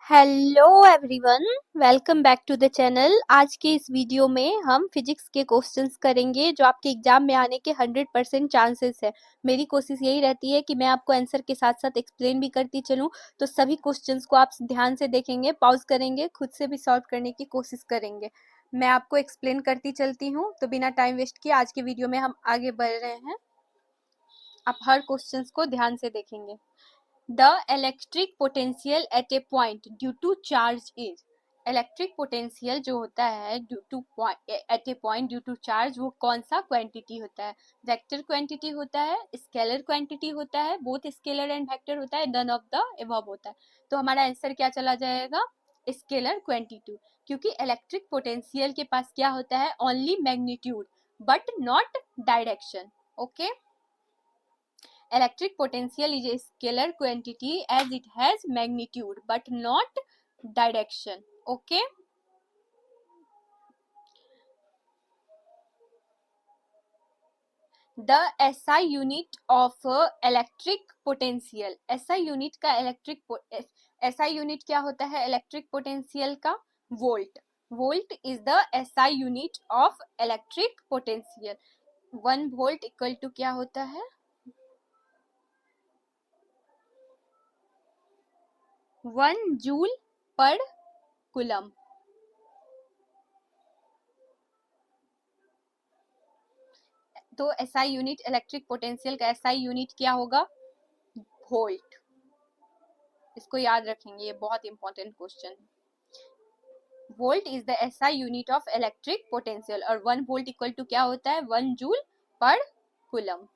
Hello everyone, welcome back to the channel. आज के इस वीडियो में हम फिजिक्स के क्वेश्चंस करेंगे जो आपके एग्जाम में आने के 100% चांसेस है। मेरी कोशिश यही रहती है कि मैं आपको आंसर के साथ साथ एक्सप्लेन भी करती चलूं, तो सभी क्वेश्चंस को आप ध्यान से देखेंगे, पॉज करेंगे, खुद से भी सॉल्व करने की कोशिश करेंगे। मैं आपको एक्सप्लेन करती चलती हूँ, तो बिना टाइम वेस्ट किए आज के वीडियो में हम आगे बढ़ रहे हैं। आप हर क्वेश्चन को ध्यान से देखेंगे। The electric potential at a point due to charge is, electric potential जो होता है due to at a point due to charge, वो कौन सा क्वांटिटी होता है? वेक्टर क्वांटिटी होता है, स्केलर क्वांटिटी होता है, बोथ स्केलर एंड वेक्टर होता है, नन ऑफ द एबव होता है। तो हमारा आंसर क्या चला जाएगा? स्केलर क्वांटिटी, क्योंकि इलेक्ट्रिक पोटेंशियल के पास क्या होता है? Only magnitude but not direction. Okay, electric potential is a scalar quantity as it has magnitude but not direction. Okay, the SI unit of electric potential, SI unit का SI unit क्या होता है electric potential का? volt. Volt is the SI unit of electric potential. 1 volt equal to क्या होता है? 1 joule पर coulomb. तो एसआई यूनिट, इलेक्ट्रिक पोटेंशियल का एसआई यूनिट क्या होगा? वोल्ट। इसको याद रखेंगे, ये बहुत इंपॉर्टेंट क्वेश्चन है। Volt is the SI unit of electric potential, और 1 वोल्ट इक्वल टू क्या होता है? 1 जूल पर coulomb.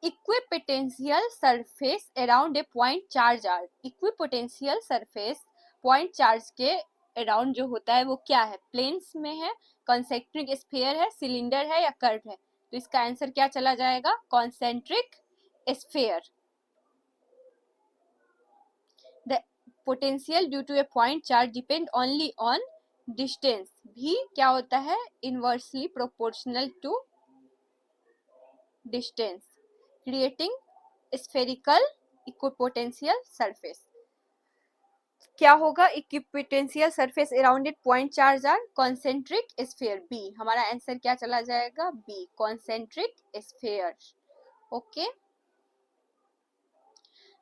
Equipotential surface around a point charge are, equipotential surface point charge के अराउंड जो होता है वो क्या है? प्लेन्स में है, कॉन्सेंट्रिक स्फीयर है, सिलेंडर है या कर्व है? तो इसका आंसर क्या चला जाएगा? Concentric sphere. The potential due to a point charge depend only on distance, भी क्या होता है? Inversely proportional to distance, creating spherical equipotential surface. क्या होगा? Equipotential surface around it point charge are concentric sphere. B, हमारा answer क्या चला जाएगा? B, concentric sphere. Okay,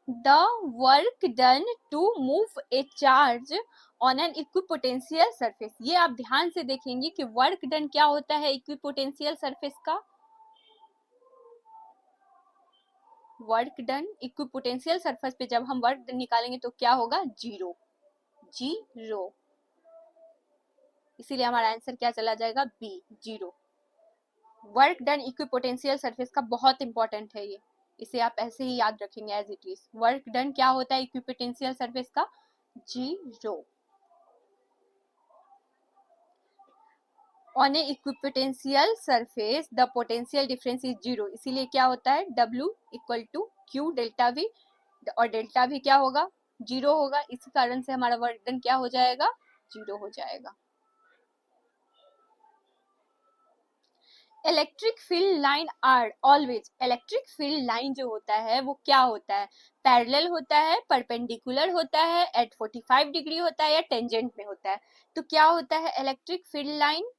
the work done to move a charge on an equipotential surface. ये आप ध्यान से देखेंगे कि वर्क डन क्या होता है इक्विपोटेंशियल सरफेस का? वर्क डन इक्विपोटेंशियल सरफेस पे जब हम वर्क डन निकालेंगे तो क्या होगा? Zero, zero. इसीलिए हमारा आंसर क्या चला जाएगा? B, zero. Work done equipotential surface का बहुत इंपॉर्टेंट है ये, इसे आप ऐसे ही याद रखेंगे as it is. Work done क्या होता है इक्विपोटेंशियल सरफेस का? Zero. On a equipotential surface the potential difference is zero, इसीलिए क्या होता है? W equal to Q delta V, और डेल्टा भी क्या होगा? जीरो होगा। इसी कारण से हमारा वर्क डन क्या हो जाएगा? जीरो हो जाएगा। Electric field line are always, electric field line जो होता है वो क्या होता है? पैरेलल होता है, परपेंडिकुलर होता है, एट 45 डिग्री होता है, या टेंजेंट में होता है? तो क्या होता है इलेक्ट्रिक फील्ड लाइन?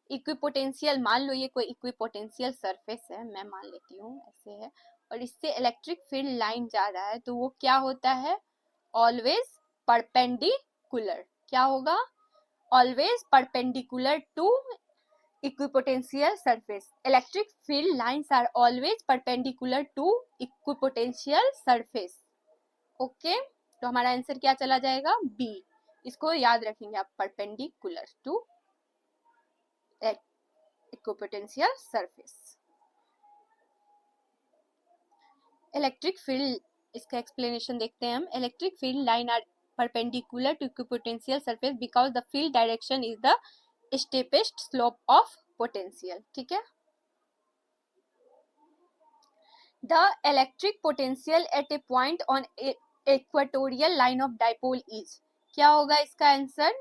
इक्विपोटेंशियल, मान लो ये कोई इक्विपोटेंशियल सरफेस है, मैं मान लेती हूँ ऐसे है, और इससे इलेक्ट्रिक फील्ड लाइन जा रहा है, तो वो क्या होता है? Always perpendicular. क्या होगा? Always perpendicular to equipotential surface. Electric field lines are always perpendicular to equipotential surface. Okay, तो हमारा आंसर क्या चला जाएगा? बी। इसको याद रखेंगे आप, perpendicular to equipotential surface. Electric field, इसका एक्सप्लेनेशन देखते हैं हम। Electric field line are perpendicular to equipotential surface because the field direction is the steepest slope of potential. ठीक है, the electric potential at a point on equatorial line of dipole is, क्या होगा इसका answer?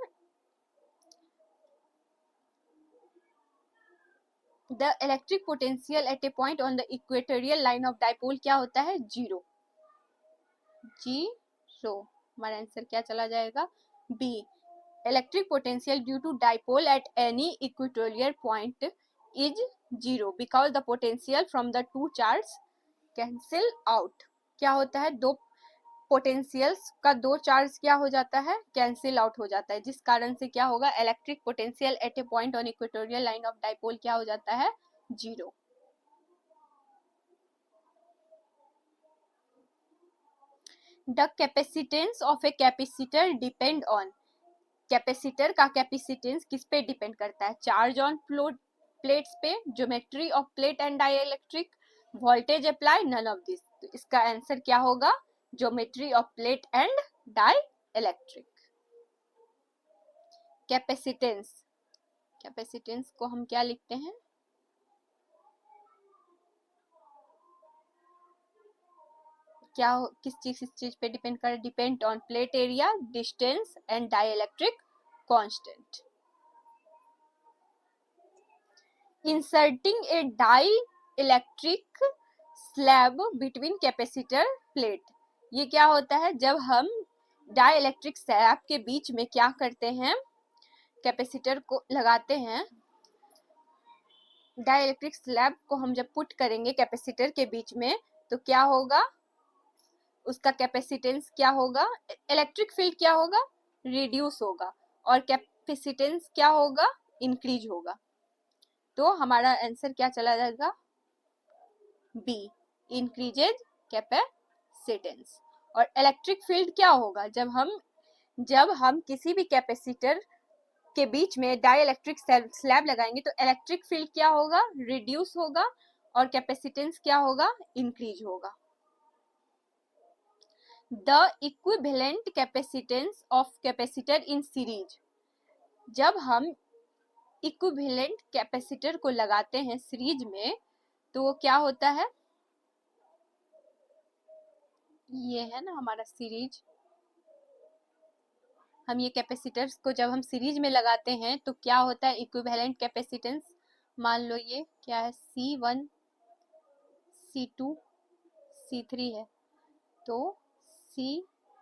the electric potential at a point on the equatorial line of dipole क्या होता है? Zero, zero. हमारा answer क्या चला जाएगा? B. Electric potential due to dipole at any equatorial point is 0 because the potential from the two charge cancel out. क्या होता है? दो पोटेंशियल्स का दो चार्ज क्या हो जाता है? कैंसिल आउट हो जाता है, जिस कारण से क्या होगा? Electric potential at a point on equatorial line of dipole क्या हो जाता है? 0। The capacitance of a capacitor depend on. Capacitor का कैपेसिटेंस किस पे डिपेंड करता है? चार्ज ऑन प्लेट्स पे, geometry of plate and dielectric, voltage apply, none of this. तो इसका आंसर क्या होगा? Geometry of plate and dielectric. Capacitance, capacitance को हम क्या लिखते हैं? क्या किस चीज पे डिपेंड कर? Depend on plate area, distance and dielectric constant. Inserting A dielectric slab between capacitor plate. ये क्या होता है? जब हम डाइइलेक्ट्रिक स्लैब के बीच में क्या करते हैं? कैपेसिटर को लगाते हैं। डाइइलेक्ट्रिक स्लैब को हम जब पुट करेंगे कैपेसिटर के बीच में तो क्या होगा? उसका कैपेसिटेंस क्या होगा? इलेक्ट्रिक फील्ड क्या होगा? रिड्यूस होगा और कैपेसिटेंस क्या होगा? इंक्रीज होगा। तो हमारा आंसर क्या चला जाएगा? B, increases capacitance. और इलेक्ट्रिक फील्ड क्या होगा? जब हम किसी भी कैपेसिटर के बीच में डाइइलेक्ट्रिक स्लैब लगाएंगे तो इलेक्ट्रिक फील्ड क्या होगा? रिड्यूस होगा और कैपेसिटेंस क्या होगा? इंक्रीज होगा। The equivalent capacitance of capacitor in series. जब हम इक्विवेलेंट कैपेसिटर को लगाते हैं सीरीज में तो वो क्या होता है? ये है ना हमारा सीरीज। हम ये कैपेसिटर्स को जब हम सीरीज में लगाते हैं तो क्या होता है? Equivalent capacitance. मान लो ये क्या है? C1 C2 C3 है, तो C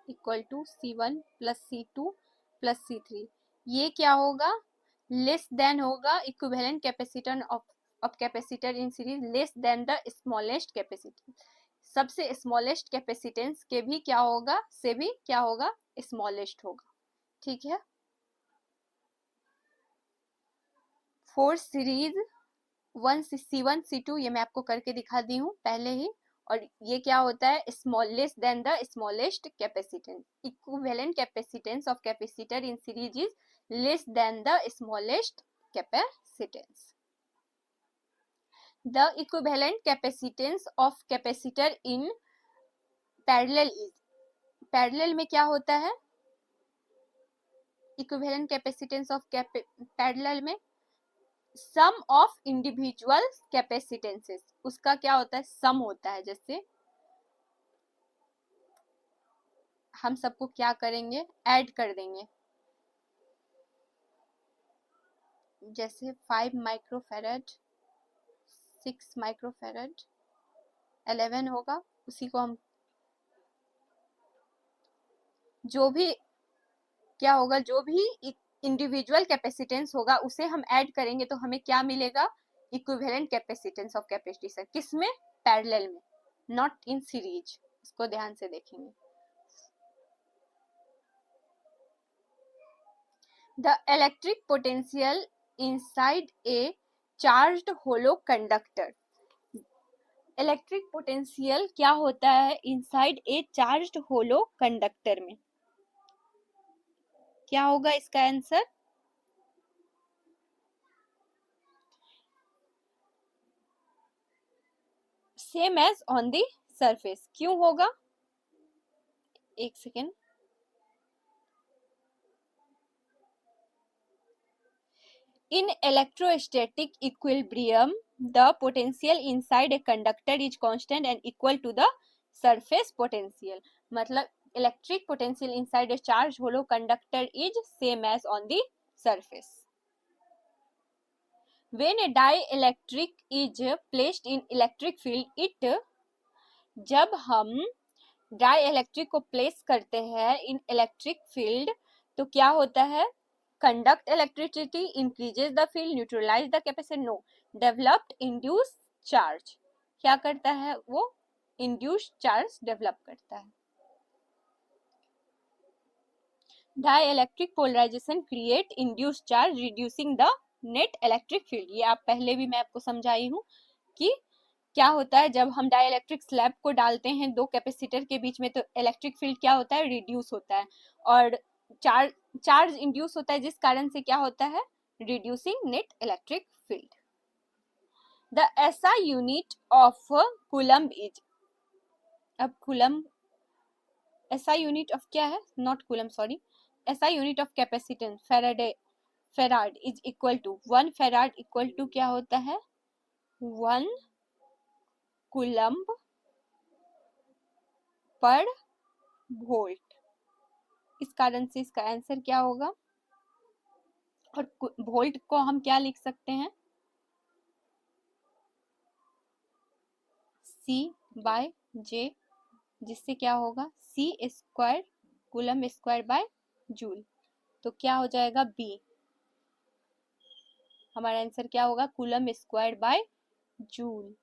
equal to C1 plus C2 plus C3। ये क्या होगा? लेस देन होगा equivalent capacitor of capacitor in series less than the smallest capacitor. सबसे स्मॉलेस्ट कैपेसिटेंस के भी क्या होगा? से भी क्या होगा? स्मॉलेस्ट होगा। ठीक है। फोर सीरीज C1 C2 ये मैं आपको करके दिखा दी हूँ पहले ही। और ये क्या होता है? Less than the smallest capacitance. Equivalent capacitance of capacitor in series is less than the smallest capacitance. The equivalent capacitance of capacitor in parallel is. Parallel में क्या होता है? इक्विवेलेंट कैपेसिटेंस ऑफ पैरेलल में सम ऑफ इंडिविजुअल कैपेसिटेंसेस, उसका क्या होता है? सम होता है। जैसे हम सबको क्या करेंगे? ऐड कर देंगे। जैसे 5 माइक्रोफेरेड, 6 माइक्रोफेरेड, 11 होगा, उसी को हम जो भी क्या होगा? जो भी इंडिविजुअल कैपेसिटेंस होगा उसे हम ऐड करेंगे तो हमें क्या मिलेगा? Equivalent capacitance of capacitor. किसमें? पैरेलल में, नॉट इन सीरीज। इसको ध्यान से देखेंगे। The electric potential inside a charged hollow conductor. Electric potential क्या होता है inside a charged hollow conductor में? क्या होगा इसका answer? Same as on the surface. क्यों होगा? एक second. In electrostatic equilibrium, the potential inside a conductor is constant and equal to the surface potential. मतलब electric potential inside a charged hollow conductor is same as on the surface. When a dielectric is placed in electric field, it जब हम die electric को place करते हैं इन electric field तो क्या होता है? Conduct electricity, increases the field, neutralise the capacity, no, developed induce charge. क्या करता है वो? इंड्यूस चार्ज डेवलप करता है। Dielectric polarisation create induce charge reducing the net electric field. ये आप पहले भी मैं आपको समझाई हूँ कि क्या होता है जब हम डाइइलेक्ट्रिक स्लैब को डालते हैं दो कैपेसिटर के बीच में, तो इलेक्ट्रिक फील्ड क्या होता है? रिड्यूस होता है, और चार्ज इंड्यूस होता है, जिस कारण से क्या होता है? Reducing net electric field. The SI unit of coulomb is, अब कूलम्ब एसआई यूनिट ऑफ क्या है? Not coulomb, sorry, SI unit of capacitance farad is equal to 1 farad equal to क्या होता है? 1 कूलम्ब पर वोल्ट। इस कारण से इसका आंसर क्या होगा? और वोल्ट को हम क्या लिख सकते हैं? C/J, जिससे क्या होगा? C² coulomb square by joule. तो क्या हो जाएगा? B। हमारा आंसर क्या होगा? Coulomb square by joule.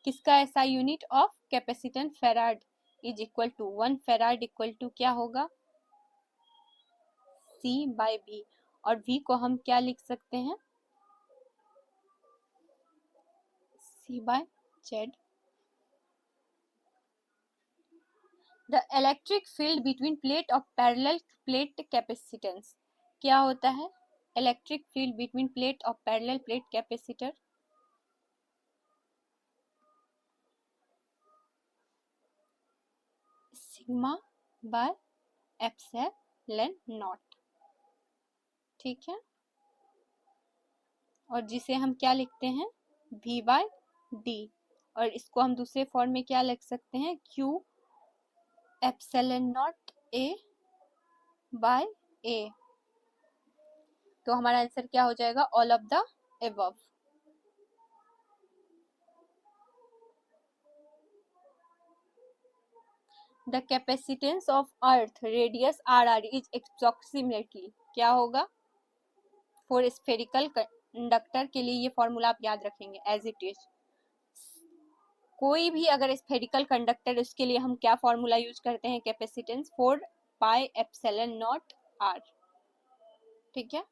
किसका SI unit of capacitance farad is equal to 1 farad equal to क्या होगा? C/V। और V को हम क्या लिख सकते हैं? C/Z। The electric field between plate of parallel plate capacitance क्या होता है? Electric field between plate of parallel plate capacitor sigma by epsilon not, ठीक है। और जिसे हम क्या लिखते हैं? V/D। और इसको हम दूसरे फॉर्म में क्या लिख सकते हैं? Q epsilon naught A by A। तो हमारा आंसर क्या हो जाएगा? All of the above. The capacitance of earth radius RR is approximately क्या होगा? फॉर स्फेरिकल कंडक्टर के लिए ये फॉर्मूला आप याद रखेंगे एज इट इज। कोई भी अगर स्फेरिकल कंडक्टर, उसके लिए हम क्या फॉर्मूला यूज करते हैं? कैपेसिटेंस 4πε0r, ठीक है।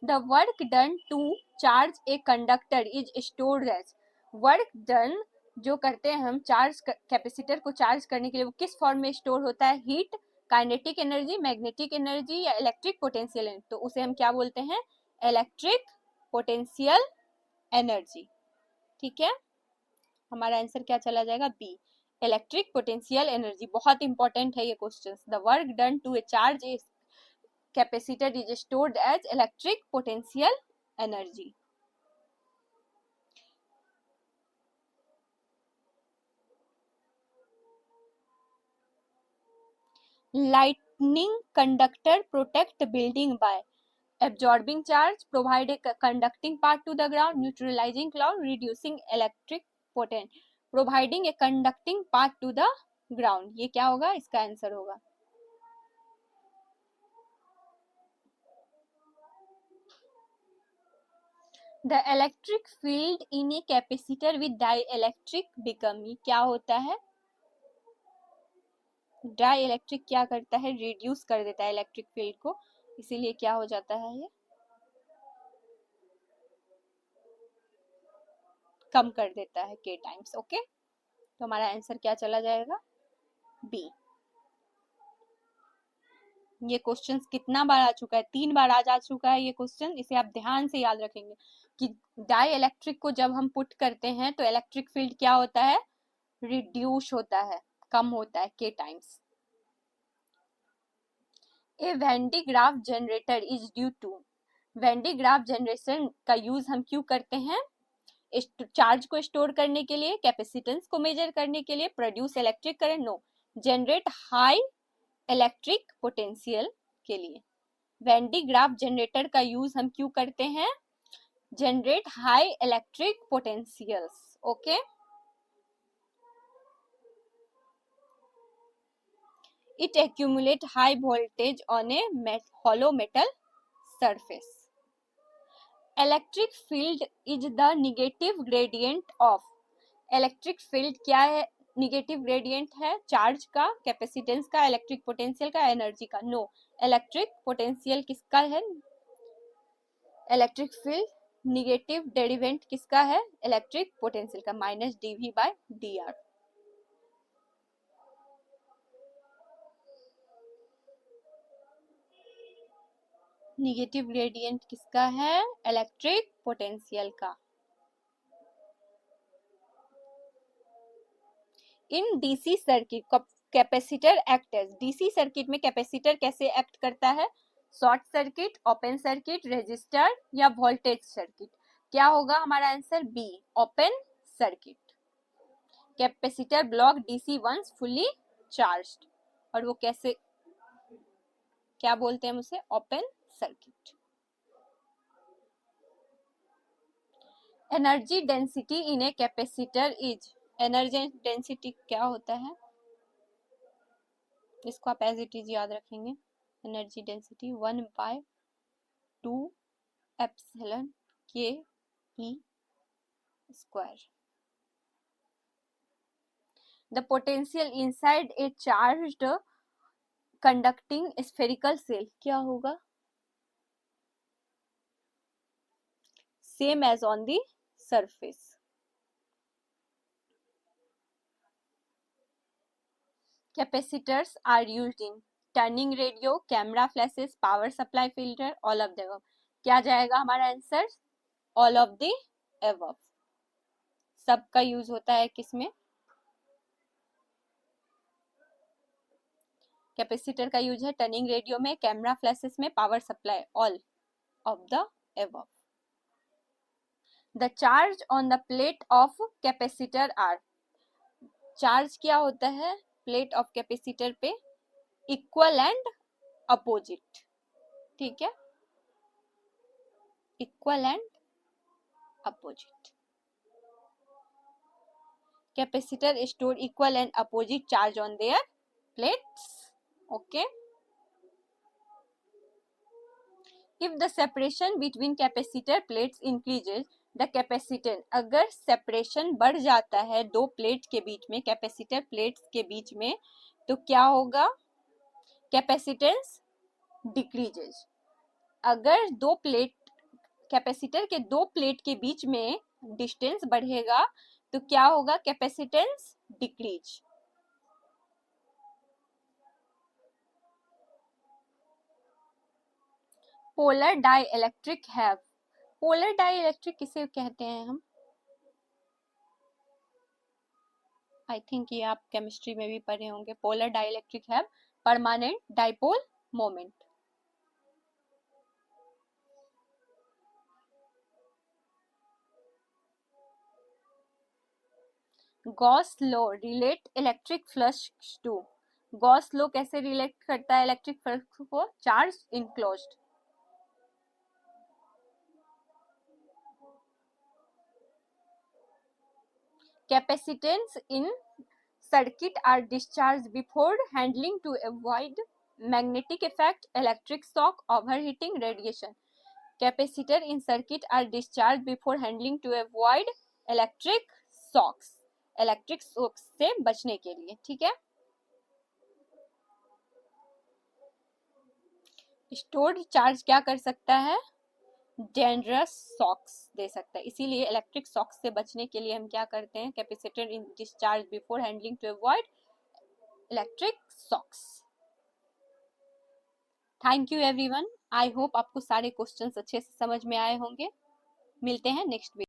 The work done to charge a conductor is stored as, work done जो करते हैं हम चार्ज कैपेसिटर को चार्ज करने के लिए, वो किस फॉर्म में स्टोर होता है? Heat, kinetic energy, magnetic energy या इलेक्ट्रिक पोटेंशियल एनर्जी। तो उसे हम क्या बोलते हैं? इलेक्ट्रिक पोटेंशियल एनर्जी, ठीक है। हमारा आंसर क्या चला जाएगा? B, electric potential energy. बहुत इंपॉर्टेंट है ये question. The work done to a charge a capacitor is stored as electric potential energy. Lightning conductor protect building by absorbing charge, provide a conducting part to the ground, neutralizing cloud, reducing electric potential, providing a conducting part to the ground। ये क्या होगा? इसका answer होगा the electric field in a capacitor with dielectric become, ये क्या होता है? Dielectric क्या करता है? रिड्यूस कर देता है इलेक्ट्रिक फील्ड को, इसीलिए क्या हो जाता है? ये कम कर देता है K टाइम्स, ओके। तो हमारा आंसर क्या चला जाएगा? बी। ये क्वेश्चन कितना बार आ चुका है? 3 बार आज आ चुका है ये क्वेश्चन। इसे आप ध्यान से याद रखेंगे कि डाई इलेक्ट्रिक को जब हम पुट करते हैं तो इलेक्ट्रिक फील्ड क्या होता है? रिड्यूस होता है, कम होता है K times. A Van de Graaff generator is due to, Van de Graaff generation का यूज हम क्यों करते हैं? चार्ज को स्टोर करने के लिए, कैपेसिटेंस को मेजर करने के लिए, produce electric current, no, generate high electric potential के लिए। वेन डी ग्राफ जनरेटर का यूज हम क्यों करते हैं? Generate high electric potentials. Okay. It accumulate high voltage on a hollow metal surface. Electric field is the negative gradient of. Electric field क्या है? Negative gradient है चार्ज का, capacitance का, इलेक्ट्रिक पोटेंशियल का, एनर्जी का। नो, इलेक्ट्रिक पोटेंशियल किसका है? Electric field negative derivative किसका है? इलेक्ट्रिक पोटेंशियल का, minus dV by dr। Negative gradient किसका है? इलेक्ट्रिक पोटेंशियल का। In DC circuit capacitor act as. DC circuit में कैपेसिटर कैसे एक्ट करता है? Short circuit, open circuit, resistor या वोल्टेज सर्किट। क्या होगा हमारा answer? B, open circuit. Capacitor block DC once fully charged, और वो कैसे, क्या बोलते हैं हम उसे? Open circuit. Energy density in a capacitor is. Energy density क्या होता है? इसको आप एज इट इज याद रखेंगे। एनर्जी डेंसिटी 1/2 एप्सिलॉन के E square. The potential inside a charged conducting spherical shell क्या होगा? Same as on the surface. Capacitors are used in turning radio, camera flashes, power supply filter, all of the above। क्या जाएगा हमारा answer? all of the above। सबका use होता है किसमें? Capacitor का यूज है टर्निंग रेडियो में, कैमरा फ्लैशेस में, power supply, all of the above। The charge on the plate of capacitor are. Charge क्या होता है प्लेट ऑफ कैपेसिटर पे? Equal and opposite. ठीक है, equal and opposite. Capacitor store equal and opposite charge on their plates. Okay. If the separation between capacitor plates increases the capacitance. अगर separation बढ़ जाता है दो प्लेट के बीच में, कैपेसिटर प्लेट्स के बीच में, तो क्या होगा? Capacitance decreases. अगर दो प्लेट, कैपेसिटर के दो प्लेट के बीच में डिस्टेंस बढ़ेगा तो क्या होगा? Capacitance decrease. Polar dielectric have. Polar dielectric किसे कहते हैं हम? आई थिंक ये आप केमिस्ट्री में भी पढ़े होंगे। Polar dielectric have permanent dipole moment. Gauss law relate electric flux to. Gauss law कैसे रिलेट करता है इलेक्ट्रिक फ्लक्स को? Charge enclosed. Capacitance in circuit are discharged before handling to avoid magnetic effect, electric shock, overheating, radiation। Capacitor in circuit are discharged before handling to avoid electric shocks, electric shocks से बचने के लिए। ठीक है। Stored charge क्या कर सकता है? डेंजरस शॉक्स दे सकता है। इसीलिए इलेक्ट्रिक शॉक्स से बचने के लिए हम क्या करते हैं? Capacitor in discharge before handling to avoid electric shocks. Thank you everyone. I hope आपको सारे क्वेश्चंस अच्छे से समझ में आए होंगे। मिलते हैं नेक्स्ट वीडियो।